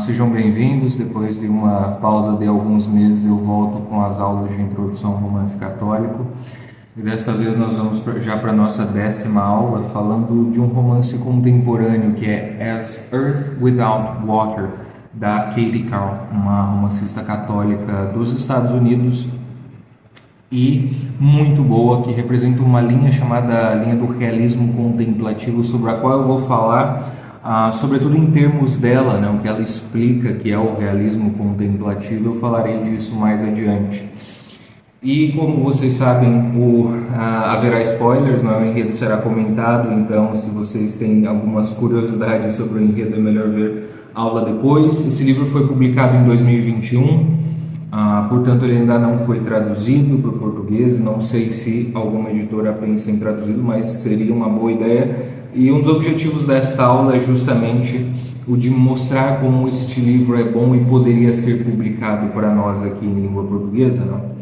Sejam bem-vindos. Depois de uma pausa de alguns meses, eu volto com as aulas de introdução ao romance católico. E desta vez nós vamos já para a nossa 10ª aula, falando de um romance contemporâneo que é As Earth Without Water, da Katie Carl, uma romancista católica dos Estados Unidos e muito boa, que representa uma linha chamada linha do realismo contemplativo, sobre a qual eu vou falar, sobretudo em termos dela, né, o que ela explica que é o realismo contemplativo. Eu falarei disso mais adiante. E como vocês sabem, haverá spoilers, não é? O enredo será comentado, então se vocês têm algumas curiosidades sobre o enredo é melhor ver a aula depois. Esse livro foi publicado em 2021, portanto ele ainda não foi traduzido para o português. Não sei se alguma editora pensa em traduzi-lo, mas seria uma boa ideia. E um dos objetivos desta aula é justamente o de mostrar como este livro é bom e poderia ser publicado para nós aqui em língua portuguesa, não?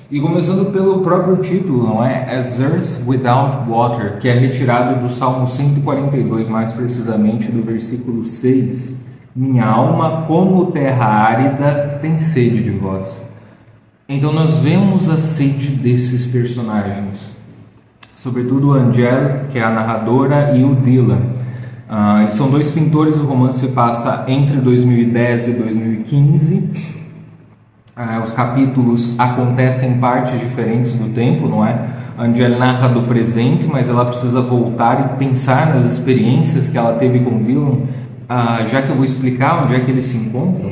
E começando pelo próprio título, não é? As Earth Without Water, que é retirado do Salmo 142, mais precisamente do versículo 6. Minha alma, como terra árida, tem sede de vós. Então nós vemos a sede desses personagens, sobretudo a Angela, que é a narradora, e o Dylan. Eles são dois pintores. O romance passa entre 2010 e 2015. Os capítulos acontecem em partes diferentes do tempo, não é? A Angela narra do presente, mas ela precisa voltar e pensar nas experiências que ela teve com Dylan, já que eu vou explicar onde é que eles se encontram.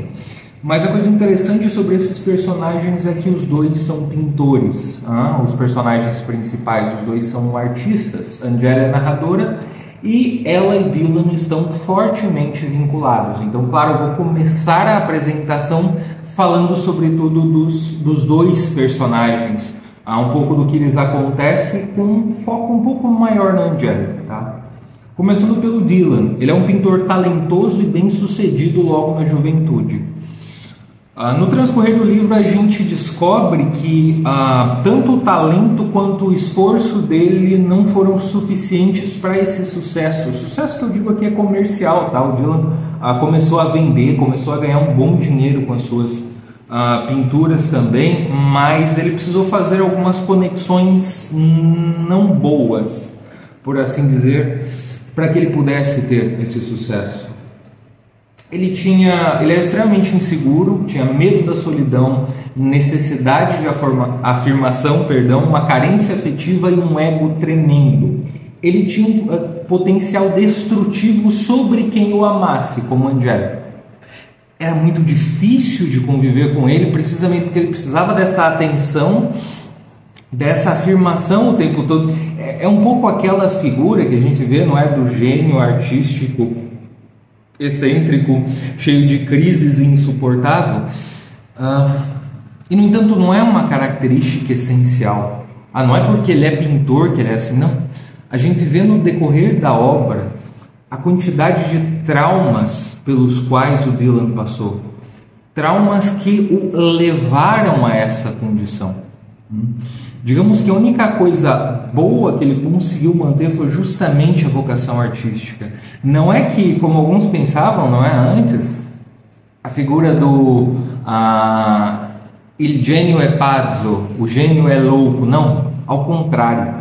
Mas a coisa interessante sobre esses personagens é que os dois são pintores. Os personagens principais, os dois são artistas. Angela é narradora e ela e Dylan estão fortemente vinculados. Então, claro, eu vou começar a apresentação falando sobretudo dos dois personagens, um pouco do que lhes acontece, com um foco um pouco maior na Angela, tá? Começando pelo Dylan. Ele é um pintor talentoso e bem-sucedido logo na juventude. No transcorrer do livro a gente descobre que tanto o talento quanto o esforço dele não foram suficientes para esse sucesso. O sucesso que eu digo aqui é comercial, tá? O Dylan começou a vender, começou a ganhar um bom dinheiro com as suas pinturas também, mas ele precisou fazer algumas conexões não boas, por assim dizer, para que ele pudesse ter esse sucesso. Ele era extremamente inseguro, tinha medo da solidão, necessidade de afirmação, uma carência afetiva e um ego tremendo. Ele tinha um potencial destrutivo sobre quem o amasse, como Angela. Era muito difícil de conviver com ele, precisamente porque ele precisava dessa atenção, dessa afirmação o tempo todo. É um pouco aquela figura que a gente vê, não é, do gênio artístico excêntrico, cheio de crises e insuportável. E no entanto não é uma característica essencial. Não é porque ele é pintor que ele é assim, não. A gente vê no decorrer da obra a quantidade de traumas pelos quais o Dylan passou, traumas que o levaram a essa condição. Digamos que a única coisa boa que ele conseguiu manter foi justamente a vocação artística. Não é que, como alguns pensavam, não é, antes, a figura do il genio è pazzo, o gênio é louco. Não, ao contrário.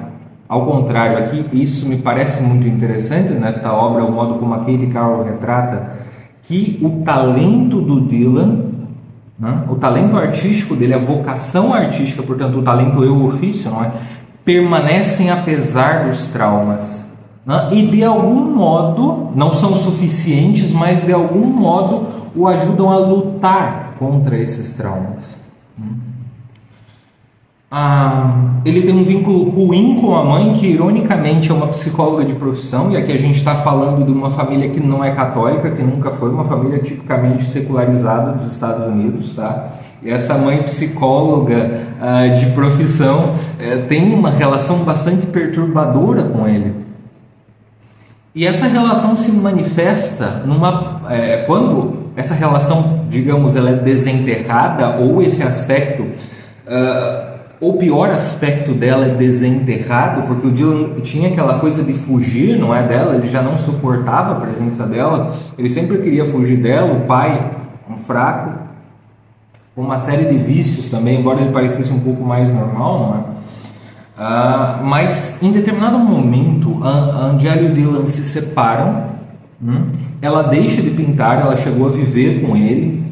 Ao contrário, aqui isso me parece muito interessante nesta obra, o modo como a Katie Carl retrata que o talento do Dylan, o talento artístico dele, a vocação artística, portanto o talento e o ofício, não é, permanecem apesar dos traumas, e de algum modo, não são suficientes, mas de algum modo o ajudam a lutar contra esses traumas. Ele tem um vínculo ruim com a mãe, que ironicamente é uma psicóloga de profissão, e aqui a gente está falando de uma família que não é católica, que nunca foi, uma família tipicamente secularizada dos Estados Unidos, tá? E essa mãe psicóloga de profissão tem uma relação bastante perturbadora com ele. E essa relação se manifesta quando essa relação, digamos, ela é desenterrada, ou esse aspecto o pior aspecto dela é desenterrado, porque o Dylan tinha aquela coisa de fugir, não é, dela, ele já não suportava a presença dela, ele sempre queria fugir dela, o pai, um fraco, com uma série de vícios também, embora ele parecesse um pouco mais normal, não é? Mas em determinado momento, a Angela e o Dylan se separam, ela deixa de pintar, ela chegou a viver com ele,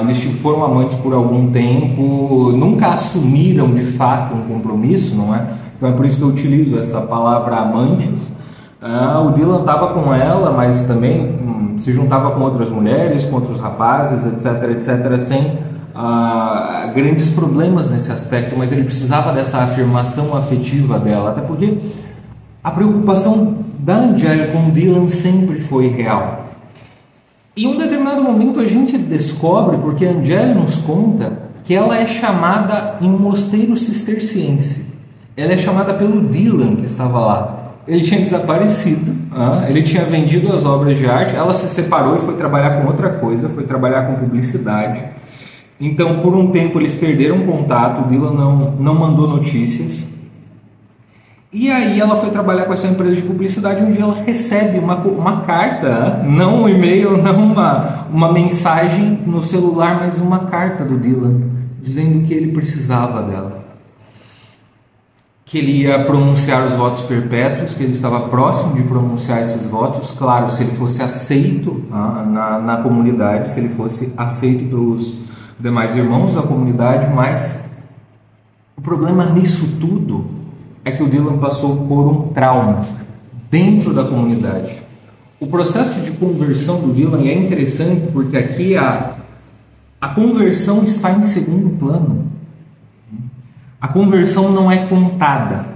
eles foram amantes por algum tempo, nunca assumiram de fato um compromisso, não é? Então é por isso que eu utilizo essa palavra amantes. O Dylan estava com ela, mas também se juntava com outras mulheres, com outros rapazes, etc, etc, sem grandes problemas nesse aspecto, mas ele precisava dessa afirmação afetiva dela, até porque a preocupação da Angela com o Dylan sempre foi real. Em um determinado momento a gente descobre, porque a Angela nos conta, que ela é chamada em um mosteiro cisterciense. Ela é chamada pelo Dylan que estava lá. Ele tinha desaparecido, ele tinha vendido as obras de arte, ela se separou e foi trabalhar com outra coisa, foi trabalhar com publicidade. Então, por um tempo eles perderam contato, o Dylan não mandou notícias. E aí ela foi trabalhar com essa empresa de publicidade, um dia ela recebe uma carta, não um e-mail, não uma mensagem no celular, mas uma carta do Dylan, dizendo que ele precisava dela. Que ele ia pronunciar os votos perpétuos, que ele estava próximo de pronunciar esses votos, claro, se ele fosse aceito na comunidade, se ele fosse aceito pelos demais irmãos da comunidade, mas o problema nisso tudo é que o Dylan passou por um trauma dentro da comunidade. O processo de conversão do Dylan é interessante porque aqui a conversão está em segundo plano. A conversão não é contada.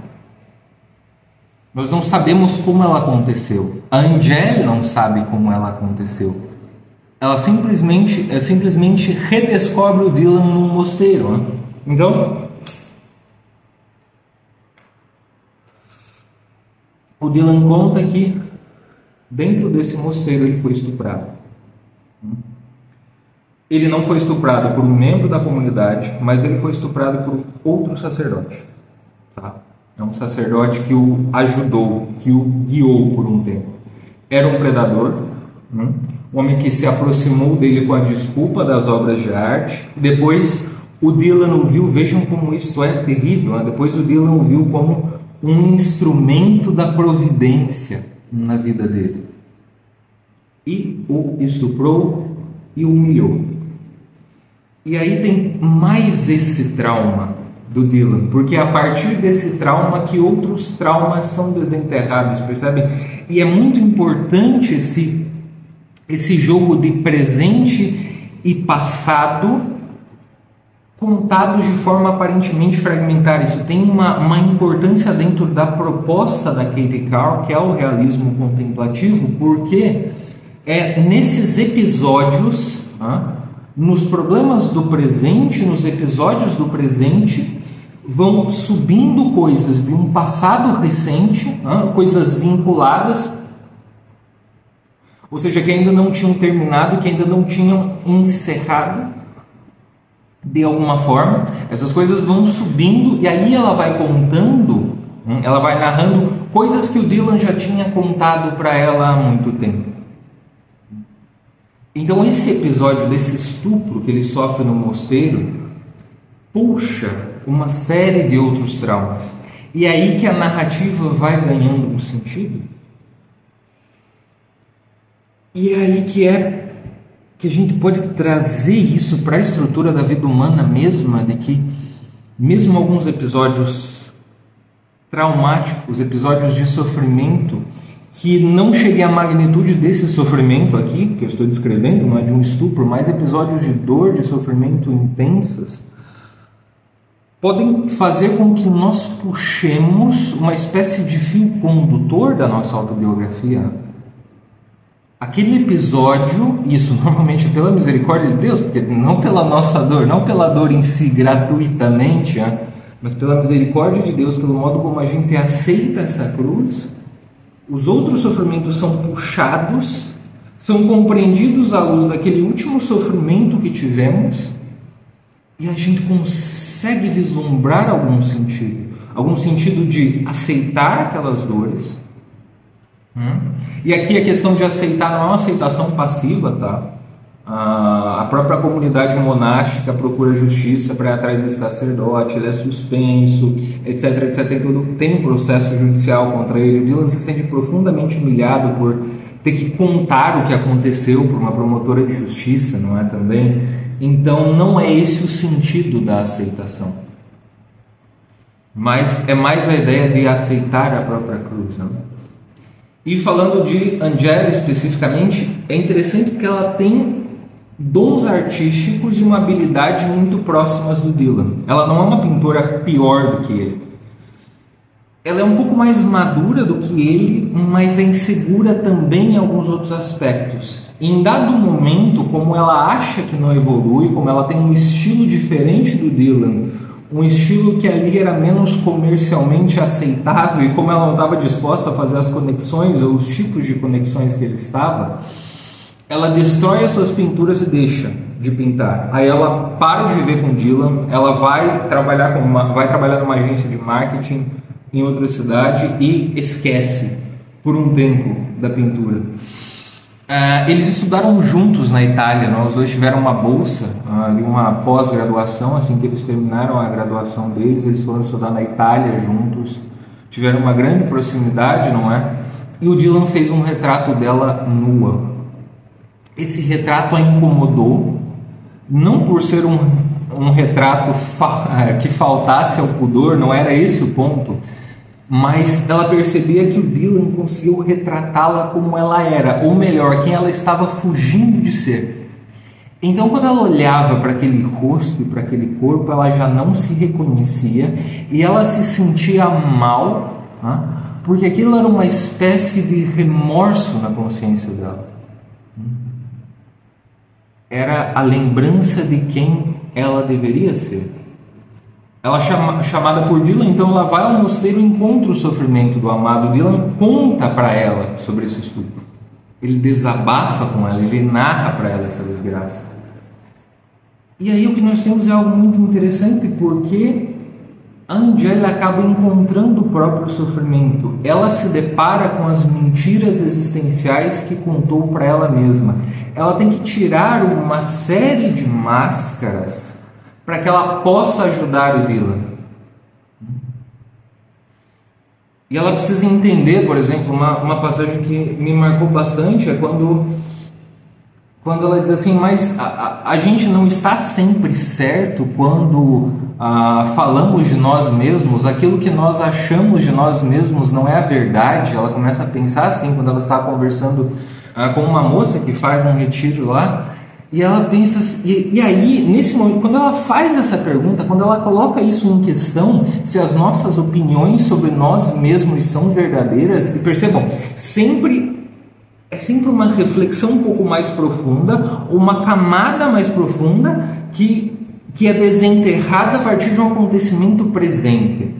Nós não sabemos como ela aconteceu. A Angela não sabe como ela aconteceu. Ela simplesmente redescobre o Dylan num mosteiro. Então, o Dylan conta que dentro desse mosteiro ele foi estuprado. Ele não foi estuprado por um membro da comunidade, mas ele foi estuprado por outro sacerdote. Tá? É um sacerdote que o ajudou, que o guiou por um tempo. Era um predador, um homem que se aproximou dele com a desculpa das obras de arte. Depois o Dylan o viu, vejam como isto é terrível, né? Depois o Dylan o viu como um instrumento da providência na vida dele. E o estuprou e o humilhou. E aí tem mais esse trauma do Dylan, porque é a partir desse trauma que outros traumas são desenterrados, percebem? E é muito importante esse jogo de presente e passado contados de forma aparentemente fragmentar. Isso tem uma importância dentro da proposta da Katie Carr, que é o realismo contemplativo, porque é nesses episódios, nos problemas do presente, nos episódios do presente, vão subindo coisas de um passado recente, coisas vinculadas, ou seja, que ainda não tinham terminado, que ainda não tinham encerrado de alguma forma. Essas coisas vão subindo e aí ela vai contando, ela vai narrando coisas que o Dylan já tinha contado para ela há muito tempo. Então esse episódio desse estupro que ele sofre no mosteiro puxa uma série de outros traumas. E é aí que a narrativa vai ganhando um sentido. E é aí que a gente pode trazer isso para a estrutura da vida humana mesma, de que mesmo alguns episódios traumáticos, episódios de sofrimento, que não cheguem à magnitude desse sofrimento aqui, que eu estou descrevendo, não é de um estupro, mas episódios de dor, de sofrimento intensas, podem fazer com que nós puxemos uma espécie de fio condutor da nossa autobiografia. Aquele episódio, isso normalmente é pela misericórdia de Deus, porque não pela nossa dor, não pela dor em si gratuitamente, mas pela misericórdia de Deus, pelo modo como a gente aceita essa cruz, os outros sofrimentos são puxados, são compreendidos à luz daquele último sofrimento que tivemos, e a gente consegue consegue vislumbrar algum sentido de aceitar aquelas dores. E aqui a questão de aceitar não é uma aceitação passiva, tá? A própria comunidade monástica procura justiça para ir atrás desse sacerdote, ele é suspenso, etc, etc. Tem um processo judicial contra ele. O Dylan se sente profundamente humilhado por ter que contar o que aconteceu por uma promotora de justiça, não é também? Então não é esse o sentido da aceitação, mas é mais a ideia de aceitar a própria cruz, não? E falando de Angela especificamente, é interessante porque ela tem dons artísticos e uma habilidade muito próximas do Dylan. Ela não é uma pintora pior do que ele. Ela é um pouco mais madura do que ele, mas é insegura também em alguns outros aspectos. Em dado momento, como ela acha que não evolui, como ela tem um estilo diferente do Dylan, um estilo que ali era menos comercialmente aceitável, e como ela não estava disposta a fazer as conexões ou os tipos de conexões que ele estava, ela destrói as suas pinturas e deixa de pintar. Aí ela para de viver com Dylan, ela vai trabalhar numa agência de marketing em outra cidade e esquece por um tempo da pintura. Eles estudaram juntos na Itália, né? Os dois tiveram uma bolsa, uma pós-graduação. Assim que eles terminaram a graduação deles, eles foram estudar na Itália juntos, tiveram uma grande proximidade, não é? E o Dylan fez um retrato dela nua. Esse retrato a incomodou, não por ser um retrato que faltasse ao pudor, não era esse o ponto, mas ela percebia que o Dylan conseguiu retratá-la como ela era, ou melhor, quem ela estava fugindo de ser. Então, quando ela olhava para aquele rosto e para aquele corpo, ela já não se reconhecia e ela se sentia mal, porque aquilo era uma espécie de remorso na consciência dela. Era a lembrança de quem ela deveria ser. Ela chamada por Dylan, então ela vai ao mosteiro e encontra o sofrimento do amado. Dylan conta para ela sobre esse estupro. Ele desabafa com ela, ele narra para ela essa desgraça. E aí o que nós temos é algo muito interessante, porque a Angela acaba encontrando o próprio sofrimento. Ela se depara com as mentiras existenciais que contou para ela mesma. Ela tem que tirar uma série de máscaras para que ela possa ajudar o Dylan. E ela precisa entender, por exemplo, uma passagem que me marcou bastante é quando ela diz assim: mas a gente não está sempre certo quando falamos de nós mesmos, aquilo que nós achamos de nós mesmos não é a verdade. Ela começa a pensar assim quando ela está conversando com uma moça que faz um retiro lá, e ela pensa, e aí, nesse momento, quando ela faz essa pergunta, quando ela coloca isso em questão, se as nossas opiniões sobre nós mesmos são verdadeiras, e percebam, é sempre uma reflexão um pouco mais profunda, uma camada mais profunda que é desenterrada a partir de um acontecimento presente.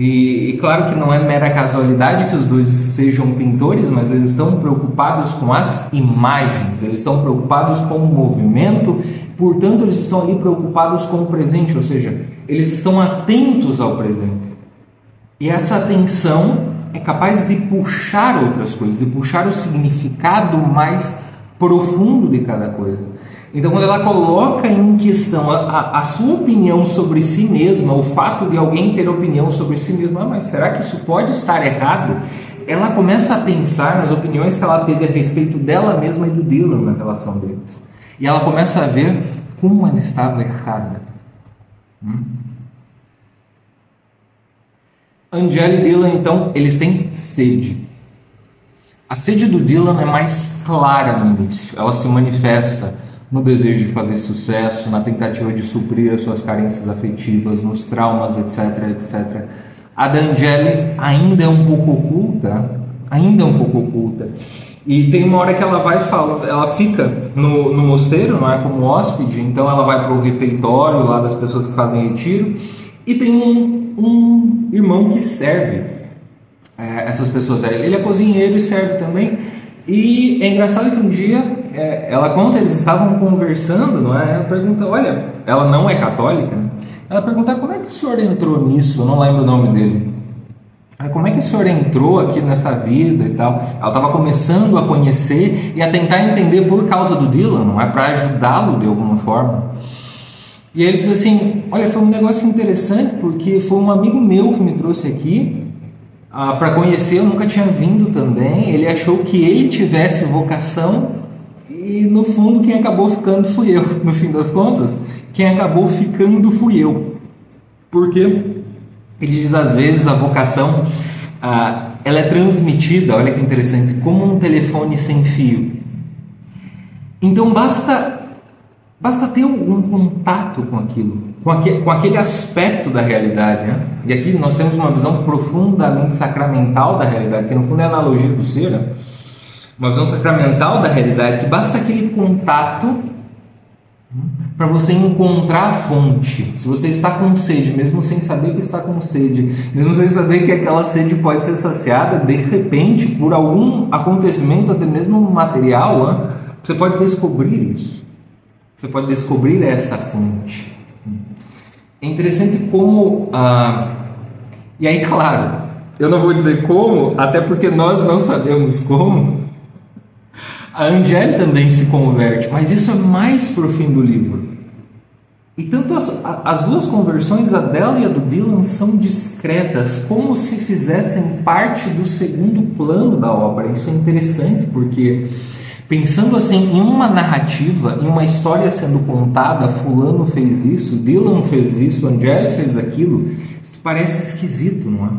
E claro que não é mera casualidade que os dois sejam pintores, mas eles estão preocupados com as imagens, eles estão preocupados com o movimento, portanto eles estão ali preocupados com o presente, ou seja, eles estão atentos ao presente. E essa atenção é capaz de puxar outras coisas, de puxar o significado mais profundo de cada coisa. Então, quando ela coloca em questão a sua opinião sobre si mesma, o fato de alguém ter opinião sobre si mesma, mas será que isso pode estar errado? Ela começa a pensar nas opiniões que ela teve a respeito dela mesma e do Dylan na relação deles. E ela começa a ver como ela estava errada. Angela e Dylan, então, eles têm sede. A sede do Dylan é mais clara no início. Ela se manifesta no desejo de fazer sucesso, na tentativa de suprir as suas carências afetivas, nos traumas, etc, etc. A da Angela ainda é um pouco oculta, E tem uma hora que ela vai falando, ela fica no mosteiro, não é, como hóspede, então ela vai para o refeitório lá das pessoas que fazem retiro, e tem um irmão que serve essas pessoas. Ele é cozinheiro e serve também. E é engraçado que um dia, ela conta, eles estavam conversando, não é? Ela pergunta, olha, ela não é católica, né? Ela pergunta, como é que o senhor entrou nisso? Eu não lembro o nome dele. Como é que o senhor entrou aqui nessa vida e tal? Ela estava começando a conhecer e a tentar entender por causa do Dylan, não é? Para ajudá-lo de alguma forma. E ele diz assim, olha, foi um negócio interessante porque foi um amigo meu que me trouxe aqui para conhecer, eu nunca tinha vindo também. Ele achou que ele tivesse vocação e no fundo quem acabou ficando fui eu. No fim das contas, quem acabou ficando fui eu. Por quê? Ele diz, às vezes a vocação ela é transmitida, olha que interessante, como um telefone sem fio. Então basta ter algum contato com aquilo, com aquele aspecto da realidade, né? E aqui nós temos uma visão profundamente sacramental da realidade, que no fundo é a analogia do ser, né? Uma visão sacramental da realidade, que basta aquele contato para você encontrar a fonte. Se você está com sede, mesmo sem saber que está com sede, mesmo sem saber que aquela sede pode ser saciada, de repente, por algum acontecimento, até mesmo material, você pode descobrir isso. Você pode descobrir essa fonte. É interessante como... E aí, claro, eu não vou dizer como, até porque nós não sabemos como. A Angélica também se converte, mas isso é mais para o fim do livro. E tanto as duas conversões, a dela e a do Dylan, são discretas, como se fizessem parte do segundo plano da obra. Isso é interessante porque, pensando assim, em uma narrativa, em uma história sendo contada, fulano fez isso, Dylan fez isso, Angélica fez aquilo, isso parece esquisito, não é?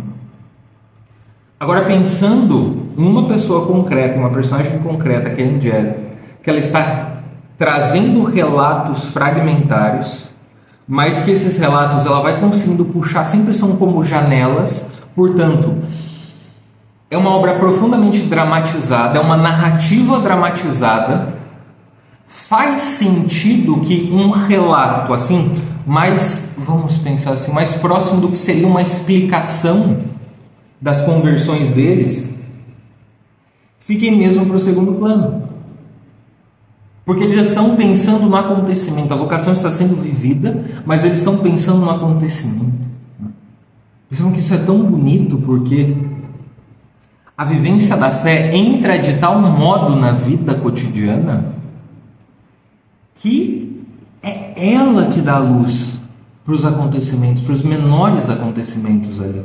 Agora, pensando em uma pessoa concreta, em uma personagem concreta, que é a Angélica, que ela está trazendo relatos fragmentários, mas que esses relatos ela vai conseguindo puxar, sempre são como janelas, portanto, é uma obra profundamente dramatizada, é uma narrativa dramatizada. Faz sentido que um relato assim, mais, vamos pensar assim, mais próximo do que seria uma explicação das conversões deles, fiquem mesmo para o segundo plano. Porque eles estão pensando no acontecimento. A vocação está sendo vivida, mas eles estão pensando no acontecimento. Pensam que isso é tão bonito porque a vivência da fé entra de tal modo na vida cotidiana que é ela que dá luz para os acontecimentos, para os menores acontecimentos ali.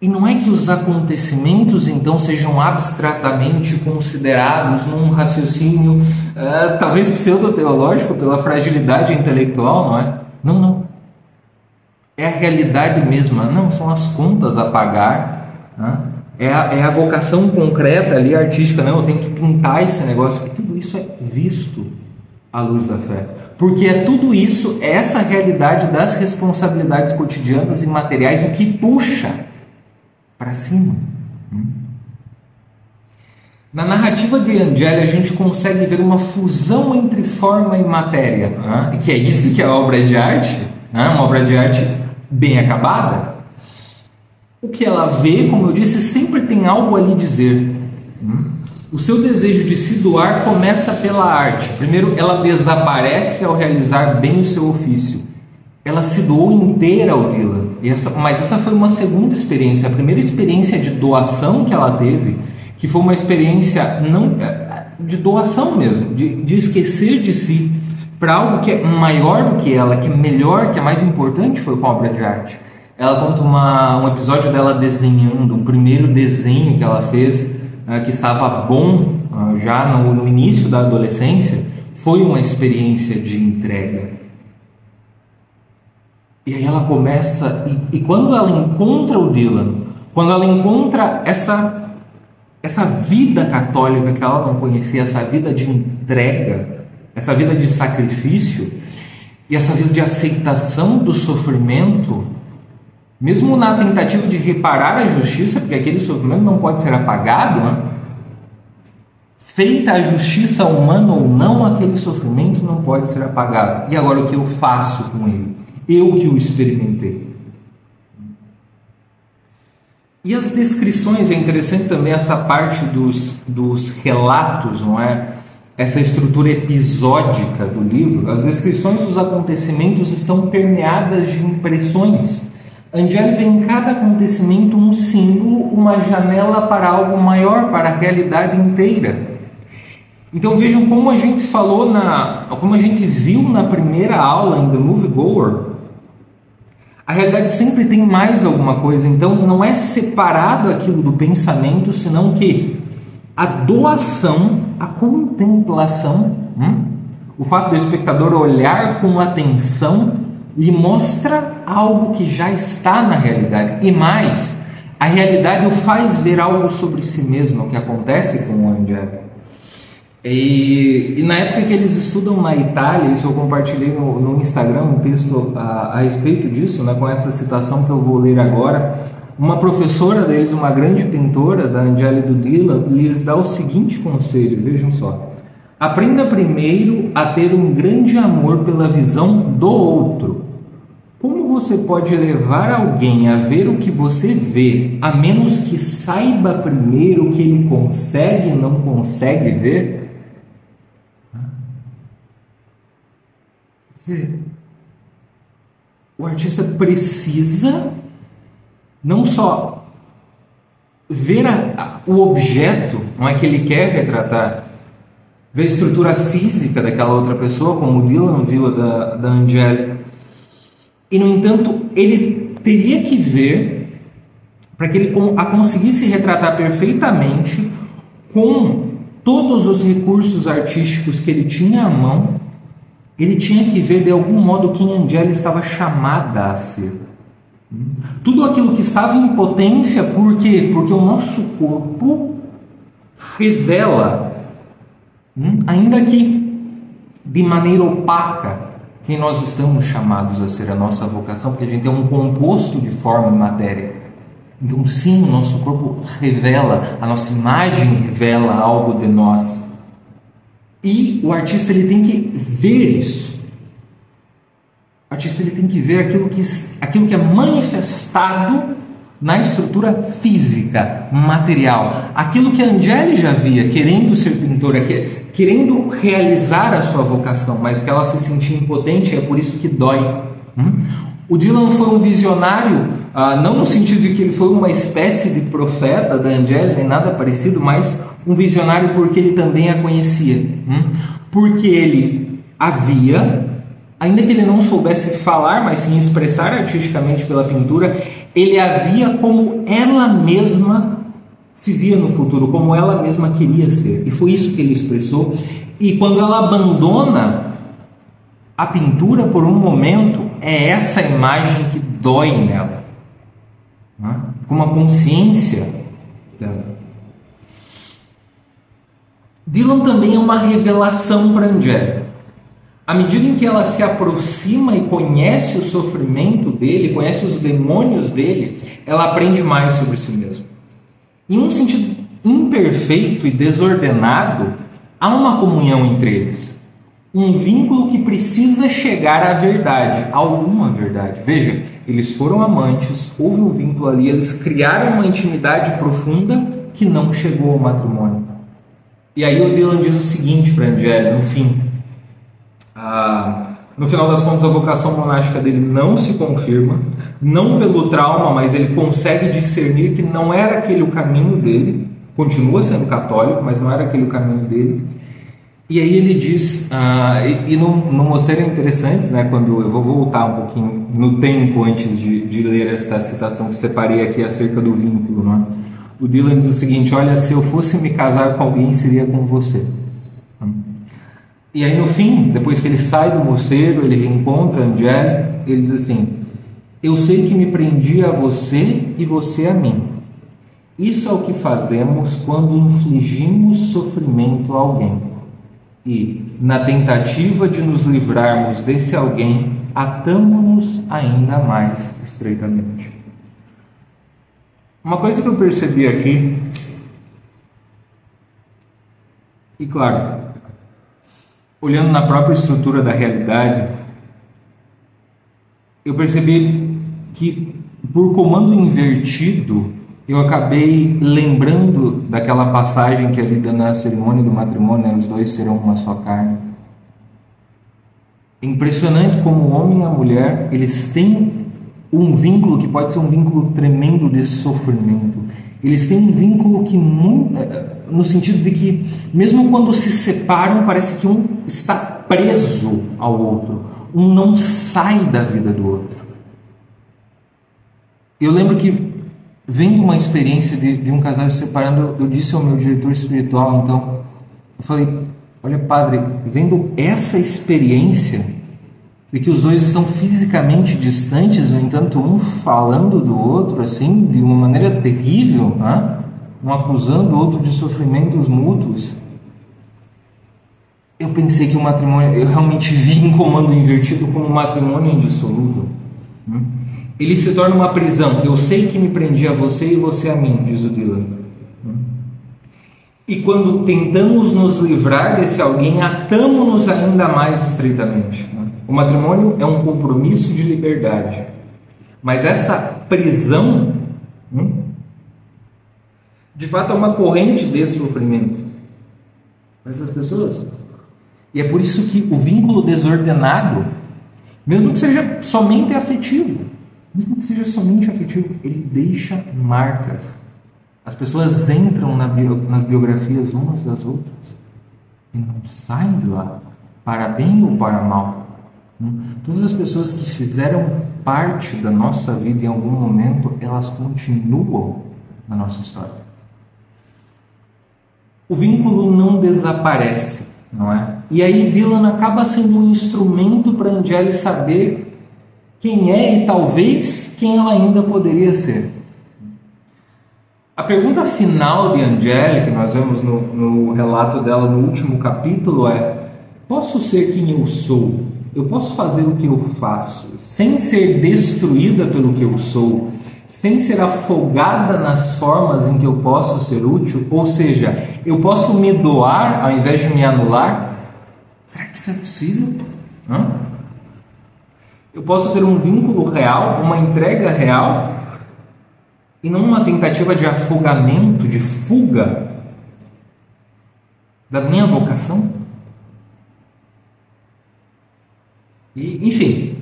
E não é que os acontecimentos, então, sejam abstratamente considerados num raciocínio, talvez pseudo-teológico, pela fragilidade intelectual, não é? Não. É a realidade mesma. Não, são as contas a pagar. Né? É a vocação concreta ali, artística. Não, eu tenho que pintar esse negócio. Tudo isso é visto à luz da fé. Porque é tudo isso, é essa realidade das responsabilidades cotidianas e materiais o que puxa para cima. Na narrativa de Angélica a gente consegue ver uma fusão entre forma e matéria, que é isso que é a obra de arte, uma obra de arte bem acabada. O que ela vê, como eu disse, sempre tem algo ali dizer. O seu desejo de se doar começa pela arte. Primeiro, ela desaparece ao realizar bem o seu ofício. Ela se doou inteira ao Dylan. Mas essa foi uma segunda experiência. A primeira experiência de doação que ela teve, que foi uma experiência não, de doação mesmo, de esquecer de si para algo que é maior do que ela, que é melhor, que é mais importante, foi com a obra de arte. Ela conta um episódio dela desenhando, um primeiro desenho que ela fez, que estava bom já no início da adolescência, foi uma experiência de entrega. E aí ela começa, e quando ela encontra o Dylan, quando ela encontra essa vida católica que ela não conhecia, essa vida de entrega, essa vida de sacrifício, e essa vida de aceitação do sofrimento, mesmo na tentativa de reparar a justiça, porque aquele sofrimento não pode ser apagado, feita a justiça humana ou não, aquele sofrimento não pode ser apagado. E agora o que eu faço com ele? Eu que o experimentei. E as descrições, é interessante também essa parte dos relatos, não é? Essa estrutura episódica do livro. As descrições dos acontecimentos estão permeadas de impressões. Angeli vê em cada acontecimento um símbolo, uma janela para algo maior, para a realidade inteira. Então vejam como a gente falou, como a gente viu na primeira aula em The Moviegoer. A realidade sempre tem mais alguma coisa, então não é separado aquilo do pensamento, senão que a doação, a contemplação, o fato do espectador olhar com atenção, lhe mostra algo que já está na realidade. E mais, a realidade o faz ver algo sobre si mesmo, o que acontece com o Angeli. E na época que eles estudam na Itália, isso eu compartilhei no Instagram um texto a respeito disso, né, com essa citação que eu vou ler agora. Uma professora deles, uma grande pintora da Angeli e do Dylan, lhes dá o seguinte conselho, vejam só: aprenda primeiro a ter um grande amor pela visão do outro. Como você pode levar alguém a ver o que você vê, a menos que saiba primeiro o que ele consegue e não consegue ver? O artista precisa não só ver o objeto, não é, que ele quer retratar, ver a estrutura física daquela outra pessoa, como o Dylan viu da Angeli, e no entanto ele teria que ver, para que ele a conseguisse retratar perfeitamente, com todos os recursos artísticos que ele tinha à mão, ele tinha que ver de algum modo quem Angeli estava chamada a ser. Tudo aquilo que estava em potência, por quê? Porque o nosso corpo revela, ainda que de maneira opaca, quem nós estamos chamados a ser, a nossa vocação, porque a gente é um composto de forma e matéria. Então sim, o nosso corpo revela, a nossa imagem revela algo de nós. E o artista ele tem que ver isso. O artista ele tem que ver aquilo que é manifestado na estrutura física, material. Aquilo que a Angeli já via, querendo ser pintora, querendo realizar a sua vocação, mas que ela se sentia impotente, é por isso que dói. O Dylan foi um visionário, não no sentido de que ele foi uma espécie de profeta da Angeli, nem nada parecido, mas um visionário porque ele também a conhecia. Porque ele a via, ainda que ele não soubesse falar, mas sim expressar artisticamente pela pintura, ele a via como ela mesma se via no futuro, como ela mesma queria ser. E foi isso que ele expressou. E quando ela abandona a pintura por um momento, é essa imagem que dói nela, com uma consciência dela. Dylan também é uma revelação para Angeli. À medida em que ela se aproxima e conhece o sofrimento dele, conhece os demônios dele, ela aprende mais sobre si mesma. Em um sentido imperfeito e desordenado, há uma comunhão entre eles. Um vínculo que precisa chegar à verdade, a alguma verdade. Veja, eles foram amantes, houve um vínculo ali, eles criaram uma intimidade profunda que não chegou ao matrimônio. E aí o Dylan diz o seguinte para Angeli, no fim. No final das contas, a vocação monástica dele não se confirma, não pelo trauma, mas ele consegue discernir que não era aquele o caminho dele, continua sendo católico, mas não era aquele o caminho dele. E aí ele diz, no mosteiro é interessante, né, quando eu vou voltar um pouquinho no tempo antes de ler esta citação que separei aqui acerca do vínculo, né? O Dylan diz o seguinte: olha, se eu fosse me casar com alguém, seria com você. E aí no fim, depois que ele sai do mosteiro, ele reencontra a Angeli, ele diz assim: eu sei que me prendi a você e você a mim. Isso é o que fazemos quando infligimos sofrimento a alguém. E, na tentativa de nos livrarmos desse alguém, atamo-nos ainda mais estreitamente. Uma coisa que eu percebi aqui, e claro, olhando na própria estrutura da realidade, eu percebi que por comando invertido, eu acabei lembrando daquela passagem que é lida na cerimônia do matrimônio, né? Os dois serão uma só carne. É impressionante como o homem e a mulher, eles têm um vínculo que pode ser um vínculo tremendo de sofrimento. Eles têm um vínculo que, no sentido de que, mesmo quando se separam, parece que um está preso ao outro. Um não sai da vida do outro. Eu lembro que, vendo uma experiência de um casal se separando, eu disse ao meu diretor espiritual, então, eu falei, olha padre, vendo essa experiência de que os dois estão fisicamente distantes, no entanto, um falando do outro, assim, de uma maneira terrível, né? Um acusando o outro de sofrimentos mútuos, eu pensei que o matrimônio, eu realmente vi em comando invertido como um matrimônio indissolúvel. Ele se torna uma prisão. Eu sei que me prendi a você e você a mim, diz o Dylan. E quando tentamos nos livrar desse alguém, atamos-nos ainda mais estreitamente. O matrimônio é um compromisso de liberdade. Mas essa prisão, de fato, é uma corrente de sofrimento para essas pessoas. E é por isso que o vínculo desordenado, mesmo que seja somente afetivo, ele deixa marcas. As pessoas entram nas biografias umas das outras e não saem de lá, para bem ou para mal. Todas as pessoas que fizeram parte da nossa vida em algum momento, elas continuam na nossa história. O vínculo não desaparece, não é? E aí Dylan acaba sendo um instrumento para Angélica saber quem é e talvez quem ela ainda poderia ser. A pergunta final de Angélica, que nós vemos no relato dela no último capítulo, é: posso ser quem eu sou? Eu posso fazer o que eu faço sem ser destruída pelo que eu sou, sem ser afogada nas formas em que eu posso ser útil? Ou seja, eu posso me doar ao invés de me anular? Será que isso é possível? Eu posso ter um vínculo real, uma entrega real, e não uma tentativa de afogamento, de fuga da minha vocação? E, enfim,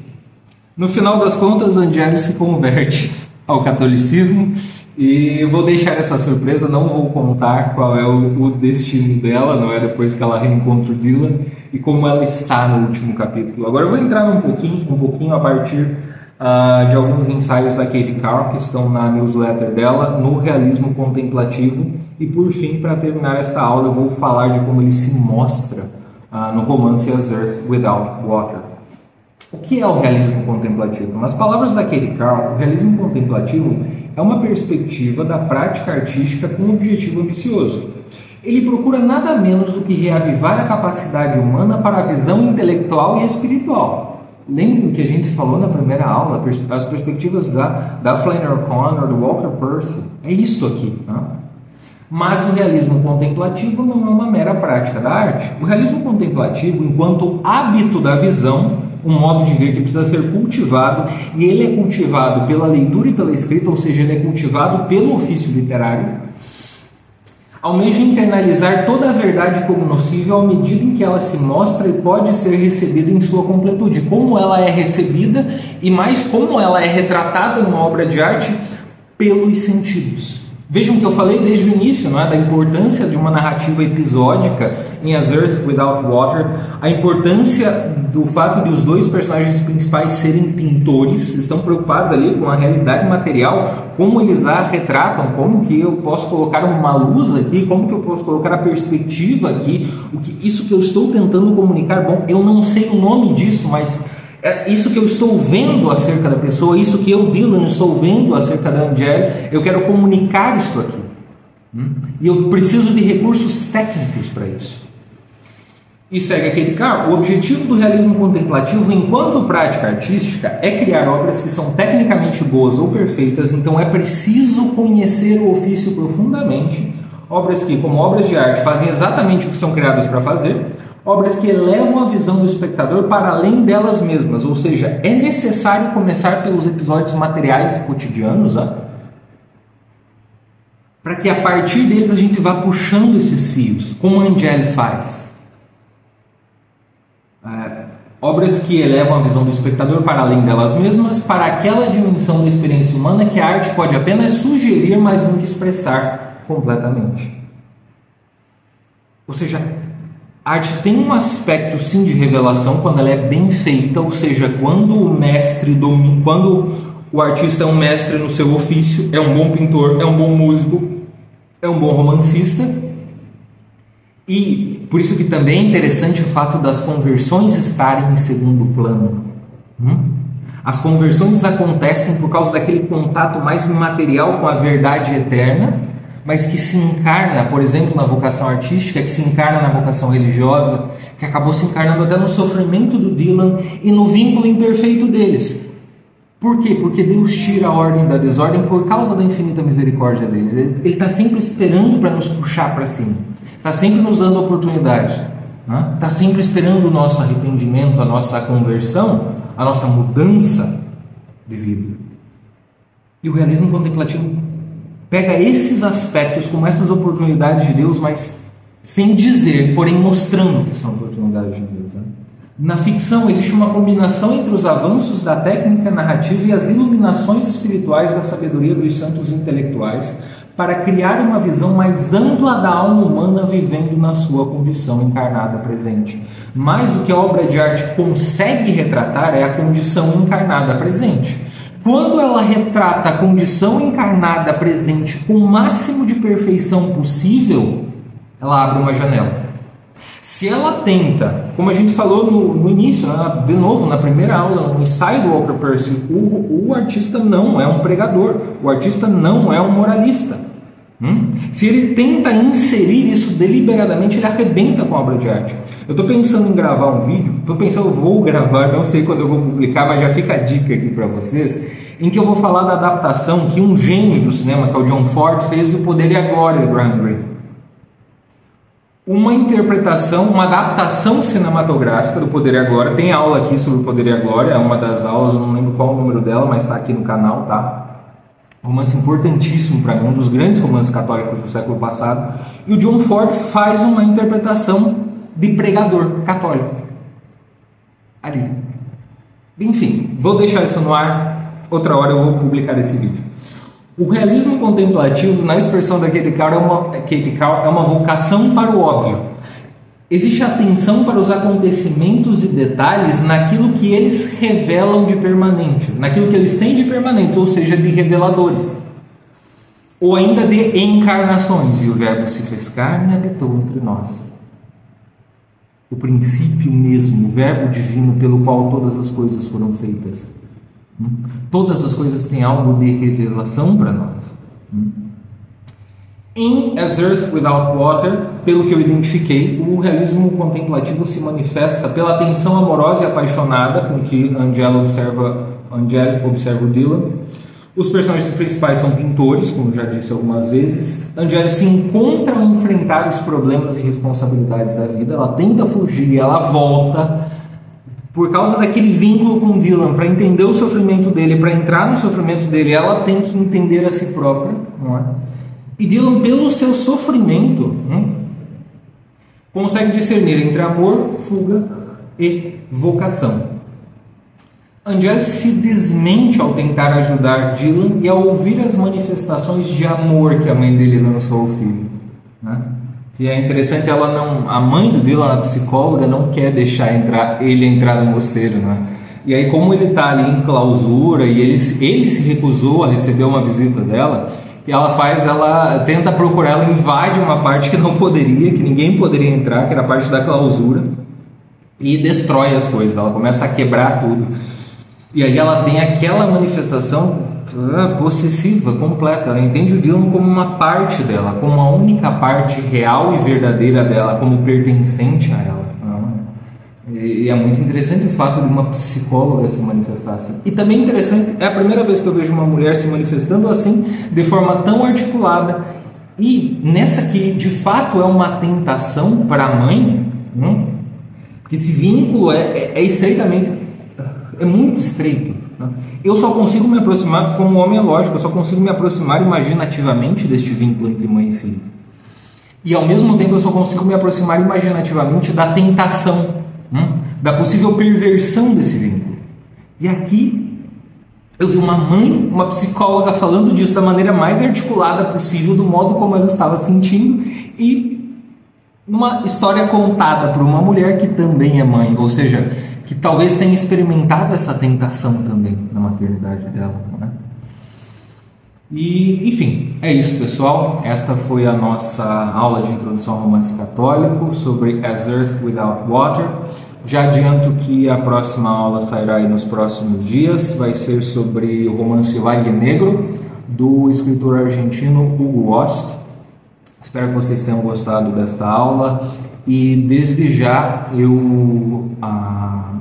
no final das contas, Angélica se converte ao catolicismo, e eu vou deixar essa surpresa, não vou contar qual é o destino dela, não é, depois que ela reencontra o Dylan, e como ela está no último capítulo. Agora eu vou entrar um pouquinho a partir de alguns ensaios da Katie Carr, que estão na newsletter dela, no realismo contemplativo, e por fim, para terminar esta aula, eu vou falar de como ele se mostra no romance As Earth Without Water. O que é o realismo contemplativo? Nas palavras da Katie Carr, o realismo contemplativo é uma perspectiva da prática artística com um objetivo ambicioso. Ele procura nada menos do que reavivar a capacidade humana para a visão intelectual e espiritual. Lembra que a gente falou na primeira aula, as perspectivas da Flannery O'Connor, do Walker Percy? É isto aqui. Mas o realismo contemplativo não é uma mera prática da arte. O realismo contemplativo, enquanto hábito da visão, um modo de ver que precisa ser cultivado, e ele é cultivado pela leitura e pela escrita, ou seja, ele é cultivado pelo ofício literário, almeja internalizar toda a verdade cognoscível à medida em que ela se mostra e pode ser recebida em sua completude. Como ela é recebida e mais como ela é retratada numa obra de arte pelos sentidos. Vejam que eu falei desde o início, não é, da importância de uma narrativa episódica em As Earth Without Water, a importância do fato de os dois personagens principais serem pintores, estão preocupados ali com a realidade material, como eles a retratam, como que eu posso colocar uma luz aqui, como que eu posso colocar a perspectiva aqui, isso que eu estou tentando comunicar. Bom, eu não sei o nome disso, mas é isso que eu estou vendo acerca da pessoa, isso que eu, Dylan, estou vendo acerca da Angélica, eu quero comunicar isto aqui. E eu preciso de recursos técnicos para isso. E segue aquele cara, o objetivo do realismo contemplativo, enquanto prática artística, é criar obras que são tecnicamente boas ou perfeitas, então é preciso conhecer o ofício profundamente, obras que, como obras de arte, fazem exatamente o que são criadas para fazer, obras que elevam a visão do espectador para além delas mesmas, ou seja, é necessário começar pelos episódios materiais cotidianos, para que a partir deles a gente vá puxando esses fios, como a Angeli faz. Obras que elevam a visão do espectador para além delas mesmas, para aquela dimensão da experiência humana que a arte pode apenas sugerir, mas nunca expressar completamente. Ou seja, a arte tem um aspecto sim de revelação quando ela é bem feita, ou seja, quando o mestre domina, quando o artista é um mestre no seu ofício, é um bom pintor, é um bom músico, é um bom romancista. E por isso que também é interessante o fato das conversões estarem em segundo plano. As conversões acontecem por causa daquele contato mais material com a verdade eterna, mas que se encarna, por exemplo, na vocação artística, que se encarna na vocação religiosa, que acabou se encarnando até no sofrimento do Dylan e no vínculo imperfeito deles. Por quê? Porque Deus tira a ordem da desordem por causa da infinita misericórdia deles. Ele está sempre esperando para nos puxar para cima. Está sempre nos dando oportunidade. Está sempre esperando o nosso arrependimento, a nossa conversão, a nossa mudança de vida. E o realismo contemplativo pega esses aspectos como essas oportunidades de Deus, mas sem dizer, porém mostrando que são oportunidades de Deus. Na ficção existe uma combinação entre os avanços da técnica narrativa e as iluminações espirituais da sabedoria dos santos intelectuais para criar uma visão mais ampla da alma humana vivendo na sua condição encarnada presente. Mas o que a obra de arte consegue retratar é a condição encarnada presente. Quando ela retrata a condição encarnada presente com o máximo de perfeição possível, ela abre uma janela. Se ela tenta, como a gente falou no início, de novo, na primeira aula, no ensaio do Walker Percy, o artista não é um pregador, o artista não é um moralista. Se ele tenta inserir isso deliberadamente, ele arrebenta com a obra de arte. Eu estou pensando em gravar um vídeo, eu vou gravar, não sei quando eu vou publicar, mas já fica a dica aqui para vocês, em que eu vou falar da adaptação que um gênio do cinema, que é o John Ford, fez do Poder e a Glória, do Graham Greene. Uma interpretação, uma adaptação cinematográfica do Poder e a Glória. Tem aula aqui sobre o Poder e a Glória, é uma das aulas, eu não lembro qual o número dela, mas está aqui no canal, tá? Romance importantíssimo para mim, um dos grandes romances católicos do século passado. E o John Ford faz uma interpretação de pregador católico. Ali. Enfim, vou deixar isso no ar, outra hora eu vou publicar esse vídeo. O realismo contemplativo, na expressão da Kate Cowell, é uma vocação para o óbvio. Existe atenção para os acontecimentos e detalhes naquilo que eles revelam de permanente, naquilo que eles têm de permanente, ou seja, de reveladores. Ou ainda de encarnações. E o Verbo se fez carne e habitou entre nós. O princípio mesmo, o Verbo divino pelo qual todas as coisas foram feitas. Todas as coisas têm algo de revelação para nós. Em As Earth Without Water, pelo que eu identifiquei, o realismo contemplativo se manifesta pela atenção amorosa e apaixonada com que Angeli observa o Dylan. Os personagens principais são pintores, como já disse algumas vezes. Angeli se encontra a enfrentar os problemas e responsabilidades da vida. Ela tenta fugir, ela volta. Por causa daquele vínculo com Dylan, para entender o sofrimento dele, para entrar no sofrimento dele, ela tem que entender a si própria, não é? E Dylan, pelo seu sofrimento, consegue discernir entre amor, fuga e vocação. Angeli se desmente ao tentar ajudar Dylan e ao ouvir as manifestações de amor que a mãe dele lançou ao filho, né? E é interessante, a mãe do Dylan, a psicóloga, não quer deixar ele entrar no mosteiro, né? E aí, como ele está ali em clausura e ele se recusou a receber uma visita dela, e ela tenta procurar, ela invade uma parte que não poderia, que ninguém poderia entrar, que era a parte da clausura, e destrói as coisas, ela começa a quebrar tudo. E aí ela tem aquela manifestação possessiva, completa. Ela entende o Dylan como uma parte dela, como a única parte real e verdadeira dela, como pertencente a ela. E é muito interessante o fato de uma psicóloga se manifestar assim. E também interessante, é a primeira vez que eu vejo uma mulher se manifestando assim, de forma tão articulada. E nessa que de fato é uma tentação para a mãe, porque esse vínculo é estreitamente, é muito estreito. Né? Eu só consigo me aproximar, como homem é lógico, eu só consigo me aproximar imaginativamente deste vínculo entre mãe e filho. E ao mesmo tempo eu só consigo me aproximar imaginativamente da tentação, da possível perversão desse vínculo. E aqui eu vi uma mãe, uma psicóloga falando disso da maneira mais articulada possível, do modo como ela estava sentindo, e uma história contada por uma mulher que também é mãe, ou seja, que talvez tenha experimentado essa tentação também na maternidade dela, não é? E, enfim, é isso, pessoal. Esta foi a nossa aula de introdução ao romance católico sobre As Earth Without Water. Já adianto que a próxima aula sairá aí nos próximos dias. Vai ser sobre o romance Valle Negro, do escritor argentino Hugo Ost. Espero que vocês tenham gostado desta aula. E desde já eu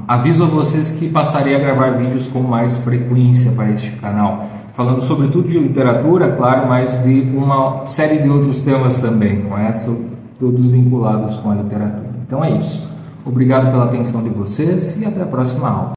aviso a vocês que passarei a gravar vídeos com mais frequência para este canal, falando sobretudo de literatura, claro, mas de uma série de outros temas também, não é? Todos vinculados com a literatura. Então é isso. Obrigado pela atenção de vocês e até a próxima aula.